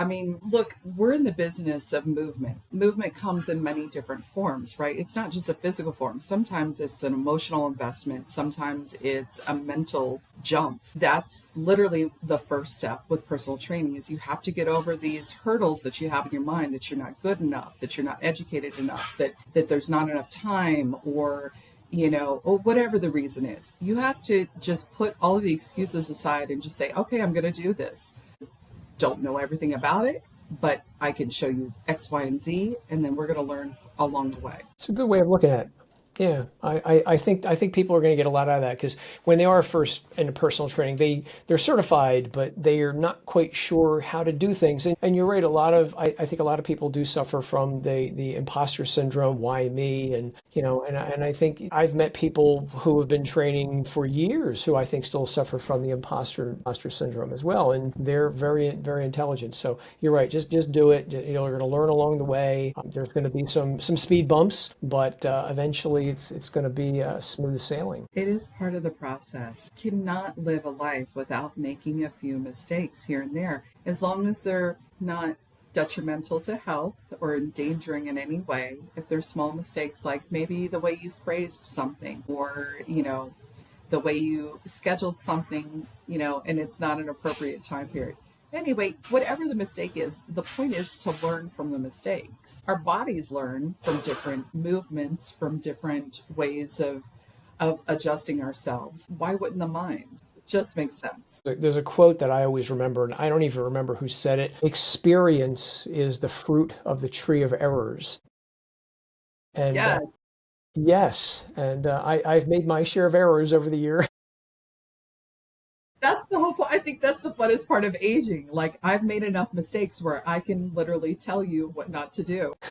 I mean, look, we're in the business of movement. Movement comes in many different forms, right? It's not just a physical form. Sometimes it's an emotional investment. Sometimes it's a mental jump. That's literally the first step with personal training is you have to get over these hurdles that you have in your mind that you're not good enough, that you're not educated enough, that there's not enough time or whatever the reason is. You have to just put all of the excuses aside and just say, okay, I'm going to do this. Don't know everything about it, but I can show you X, Y, and Z, and then we're going to learn along the way. It's a good way of looking at it. Yeah, I think people are going to get a lot out of that because when they are first into personal training, they're certified, but they are not quite sure how to do things. And you're right, I think a lot of people do suffer from the imposter syndrome. Why me? And I think I've met people who have been training for years who I think still suffer from the imposter syndrome as well, and they're very intelligent. So you're right, just do it. You're going to learn along the way. There's going to be some speed bumps, but eventually it's going to be smooth sailing. It is part of the process. You cannot live a life without making a few mistakes here and there, as long as they're not detrimental to health or endangering in any way. If there's small mistakes, like maybe the way you phrased something or the way you scheduled something and it's not an appropriate time period. Anyway, whatever the mistake is, the point is to learn from the mistakes. Our bodies learn from different movements, from different ways of adjusting ourselves. Why wouldn't the mind? It just makes sense. There's a quote that I always remember, and I don't even remember who said it. Experience is the fruit of the tree of errors. And Yes, yes, and I've made my share of errors over the year. that's the whole point. I think that's the funnest part of aging. Like, I've made enough mistakes where I can literally tell you what not to do.